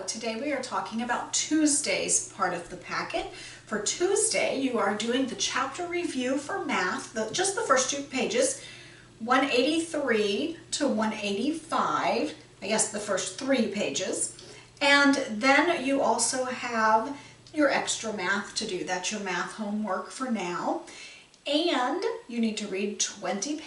book. Today we are talking about Tuesday's part of the packet. For Tuesday, you are doing the chapter review for math, just the first two pages, 183 to 185, I guess the first three pages. And then you also have your extra math to do. That's your math homework for now. And you need to read 20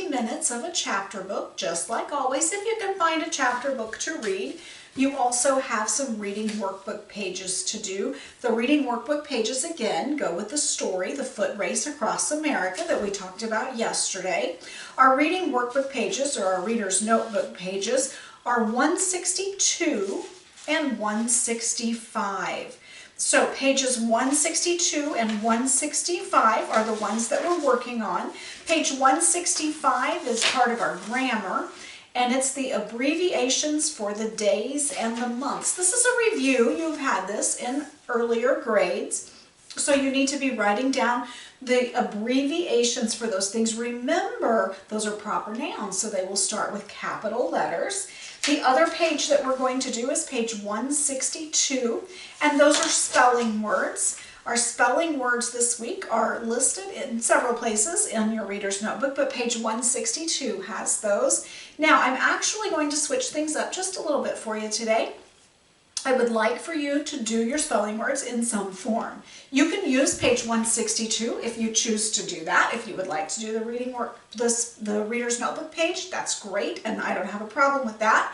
minutes of a chapter book, just like always, if you can find a chapter book to read. You also have some reading workbook pages to do. The reading workbook pages, again, go with the story, The Foot Race Across America, that we talked about yesterday. Our reading workbook pages, or our reader's notebook pages, are 162 and 165. So pages 162 and 165 are the ones that we're working on. Page 165 is part of our grammar, and it's the abbreviations for the days and the months. This is a review. You've had this in earlier grades, so you need to be writing down the abbreviations for those things. Remember, those are proper nouns, so they will start with capital letters. The other page that we're going to do is page 162, and those are spelling words. Our spelling words this week are listed in several places in your reader's notebook, but page 162 has those. Now, I'm actually going to switch things up just a little bit for you today. I would like for you to do your spelling words in some form. You can use page 162 if you choose to do that. If you would like to do the the reader's notebook page, that's great, and I don't have a problem with that.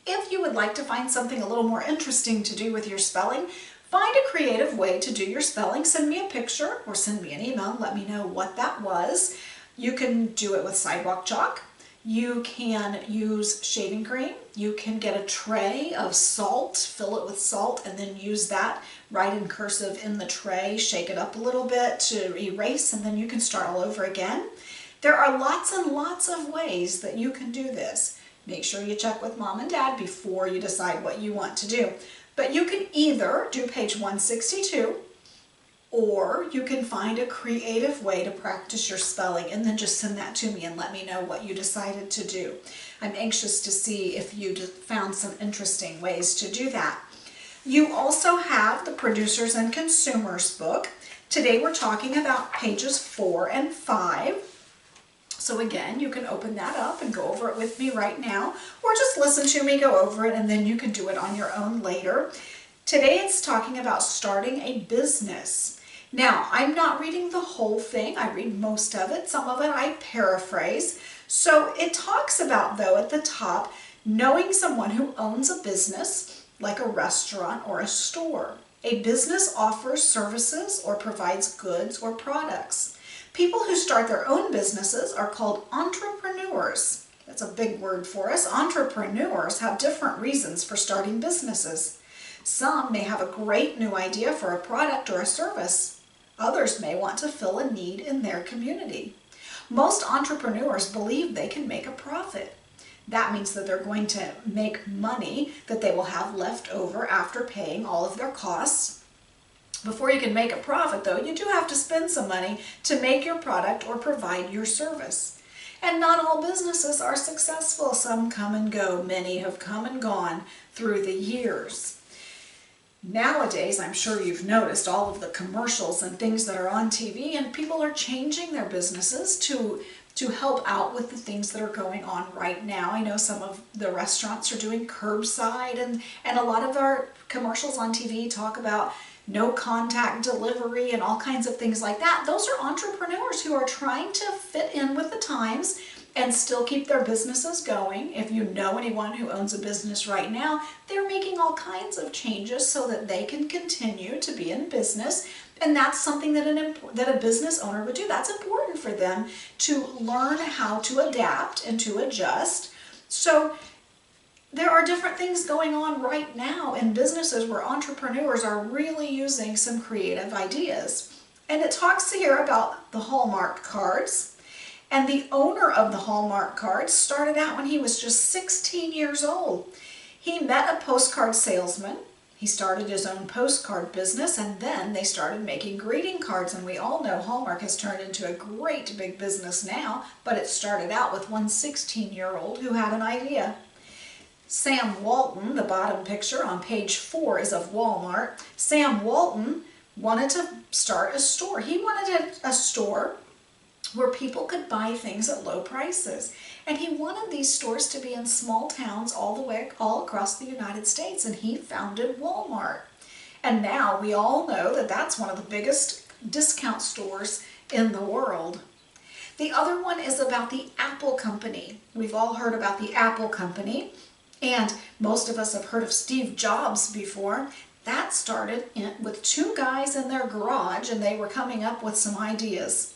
If you would like to find something a little more interesting to do with your spelling, find a creative way to do your spelling. Send me a picture or send me an email and let me know what that was. You can do it with sidewalk chalk. You can use shaving cream. You can get a tray of salt, fill it with salt, and then use that, write in cursive in the tray, shake it up a little bit to erase, and then you can start all over again. There are lots and lots of ways that you can do this. Make sure you check with mom and dad before you decide what you want to do. But you can either do page 162, or you can find a creative way to practice your spelling and then just send that to me and let me know what you decided to do. I'm anxious to see if you found some interesting ways to do that. You also have the Producers and Consumers book. Today we're talking about pages 4 and 5. So again, you can open that up and go over it with me right now, or just listen to me go over it and then you can do it on your own later. Today it's talking about starting a business. Now, I'm not reading the whole thing. I read most of it. Some of it I paraphrase. So it talks about, though, at the top, knowing someone who owns a business, like a restaurant or a store. A business offers services or provides goods or products. People who start their own businesses are called entrepreneurs. That's a big word for us. Entrepreneurs have different reasons for starting businesses. Some may have a great new idea for a product or a service. Others may want to fill a need in their community. Most entrepreneurs believe they can make a profit. That means that they're going to make money that they will have left over after paying all of their costs. Before you can make a profit, though, you do have to spend some money to make your product or provide your service. And not all businesses are successful. Some come and go. Many have come and gone through the years. Nowadays, I'm sure you've noticed all of the commercials and things that are on TV, and people are changing their businesses to help out with the things that are going on right now. I know some of the restaurants are doing curbside, and a lot of our commercials on TV talk about no contact delivery and all kinds of things like that. Those are entrepreneurs who are trying to fit in with the times and still keep their businesses going. If you know anyone who owns a business right now, they're making all kinds of changes so that they can continue to be in business. And that's something that a business owner would do. That's important for them to learn how to adapt and to adjust. So there are different things going on right now in businesses where entrepreneurs are really using some creative ideas. And it talks here about the Hallmark cards. And the owner of the Hallmark cards started out when he was just 16 years old. He met a postcard salesman. He started his own postcard business, and then they started making greeting cards. And we all know Hallmark has turned into a great big business now, but it started out with one 16-year-old who had an idea. Sam Walton, the bottom picture on page 4 is of Walmart. Sam Walton wanted to start a store. He wanted a store where people could buy things at low prices. And he wanted these stores to be in small towns all across the United States, and he founded Walmart. And now we all know that that's one of the biggest discount stores in the world. The other one is about the Apple Company. We've all heard about the Apple Company, and most of us have heard of Steve Jobs before. That started with two guys in their garage, and they were coming up with some ideas.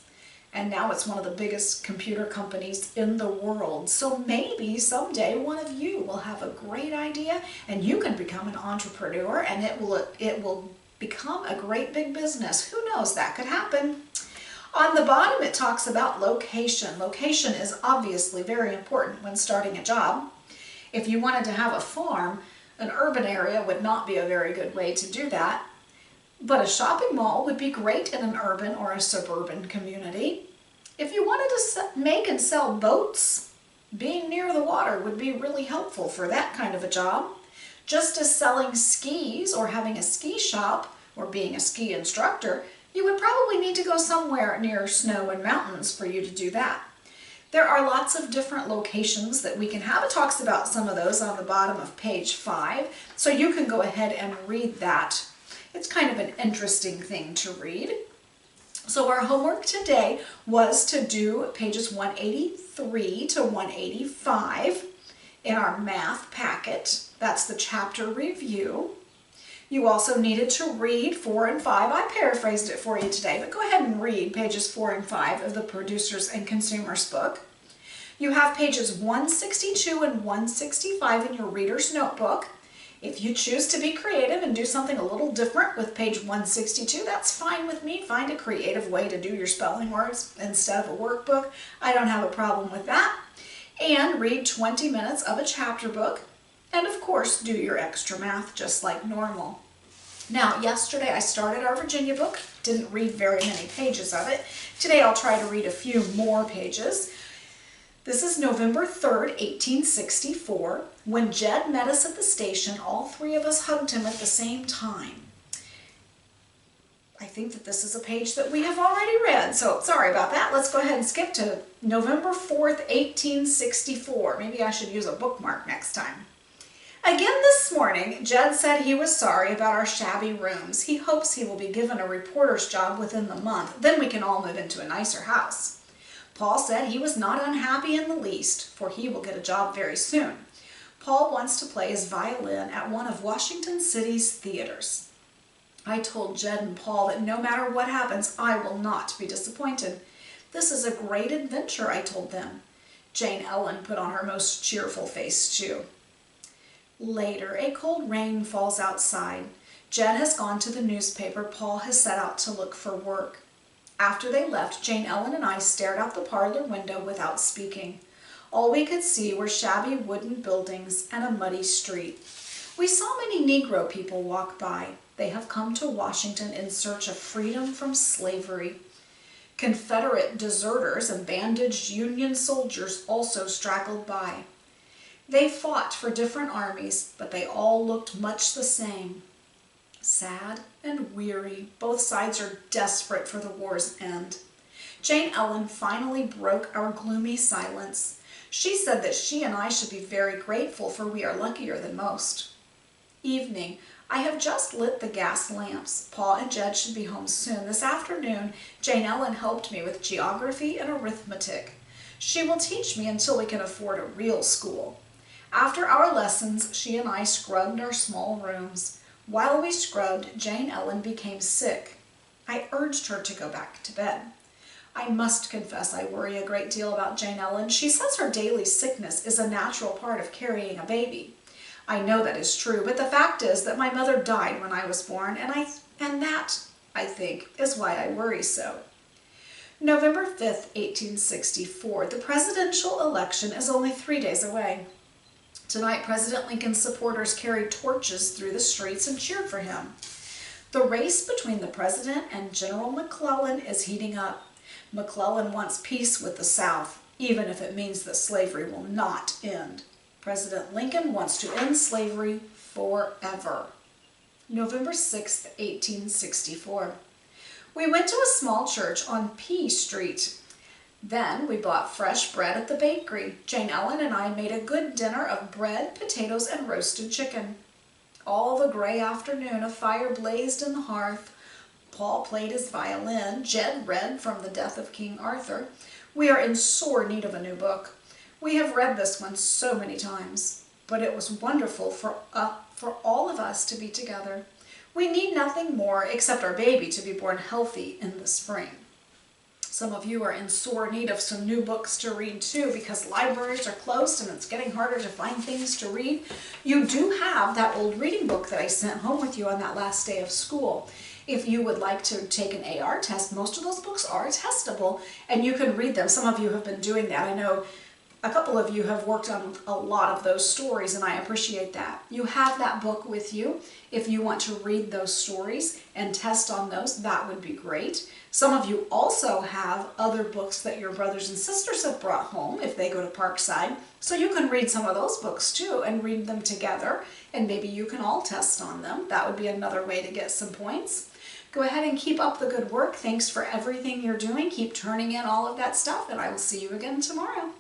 And now it's one of the biggest computer companies in the world. So maybe someday one of you will have a great idea and you can become an entrepreneur, and it will become a great big business. Who knows? That could happen. On the bottom it talks about location. Location is obviously very important when starting a job. If you wanted to have a farm, an urban area would not be a very good way to do that. But a shopping mall would be great in an urban or a suburban community. If you wanted to make and sell boats, being near the water would be really helpful for that kind of a job. Just as selling skis or having a ski shop or being a ski instructor, you would probably need to go somewhere near snow and mountains for you to do that. There are lots of different locations that we can have. It talks about some of those on the bottom of page 5, so you can go ahead and read that. It's kind of an interesting thing to read. So our homework today was to do pages 183 to 185 in our math packet. That's the chapter review. You also needed to read 4 and 5. I paraphrased it for you today, but go ahead and read pages 4 and 5 of the Producers and Consumers book. You have pages 162 and 165 in your reader's notebook. If you choose to be creative and do something a little different with page 162, that's fine with me. Find a creative way to do your spelling words instead of a workbook. I don't have a problem with that. And read 20 minutes of a chapter book. And of course, do your extra math just like normal. Now, yesterday I started our Virginia book. Didn't read very many pages of it. Today I'll try to read a few more pages. This is November 3rd, 1864. When Jed met us at the station, all three of us hugged him at the same time. I think that this is a page that we have already read, so sorry about that. Let's go ahead and skip to November 4th, 1864. Maybe I should use a bookmark next time. Again this morning, Jed said he was sorry about our shabby rooms. He hopes he will be given a reporter's job within the month. Then we can all move into a nicer house. Paul said he was not unhappy in the least, for he will get a job very soon. Paul wants to play his violin at one of Washington City's theaters. I told Jed and Paul that no matter what happens, I will not be disappointed. This is a great adventure, I told them. Jane Ellen put on her most cheerful face, too. Later, a cold rain falls outside. Jed has gone to the newspaper. Paul has set out to look for work. After they left, Jane Ellen and I stared out the parlor window without speaking. All we could see were shabby wooden buildings and a muddy street. We saw many Negro people walk by. They have come to Washington in search of freedom from slavery. Confederate deserters and bandaged Union soldiers also straggled by. They fought for different armies, but they all looked much the same. Sad and weary, both sides are desperate for the war's end. Jane Ellen finally broke our gloomy silence. She said that she and I should be very grateful, for we are luckier than most. Evening. I have just lit the gas lamps. Paul and Jed should be home soon. This afternoon, Jane Ellen helped me with geography and arithmetic. She will teach me until we can afford a real school. After our lessons, she and I scrubbed our small rooms. While we scrubbed, Jane Ellen became sick. I urged her to go back to bed. I must confess I worry a great deal about Jane Ellen. She says her daily sickness is a natural part of carrying a baby. I know that is true, but the fact is that my mother died when I was born, and that, I think, is why I worry so. November 5th, 1864. The presidential election is only 3 days away. Tonight, President Lincoln's supporters carried torches through the streets and cheered for him. The race between the president and General McClellan is heating up. McClellan wants peace with the South, even if it means that slavery will not end. President Lincoln wants to end slavery forever. November 6th, 1864. We went to a small church on P Street. Then we bought fresh bread at the bakery. Jane Ellen and I made a good dinner of bread, potatoes, and roasted chicken. All the gray afternoon, a fire blazed in the hearth. Paul played his violin. Jed read from The Death of King Arthur. We are in sore need of a new book. We have read this one so many times, but it was wonderful for all of us to be together. We need nothing more except our baby to be born healthy in the spring. Some of you are in sore need of some new books to read too, because libraries are closed and it's getting harder to find things to read. You do have that old reading book that I sent home with you on that last day of school. If you would like to take an AR test, most of those books are testable and you can read them. Some of you have been doing that. I know a couple of you have worked on a lot of those stories, and I appreciate that. You have that book with you. If you want to read those stories and test on those, that would be great. Some of you also have other books that your brothers and sisters have brought home if they go to Parkside. So you can read some of those books too and read them together, and maybe you can all test on them. That would be another way to get some points. Go ahead and keep up the good work. Thanks for everything you're doing. Keep turning in all of that stuff, and I will see you again tomorrow.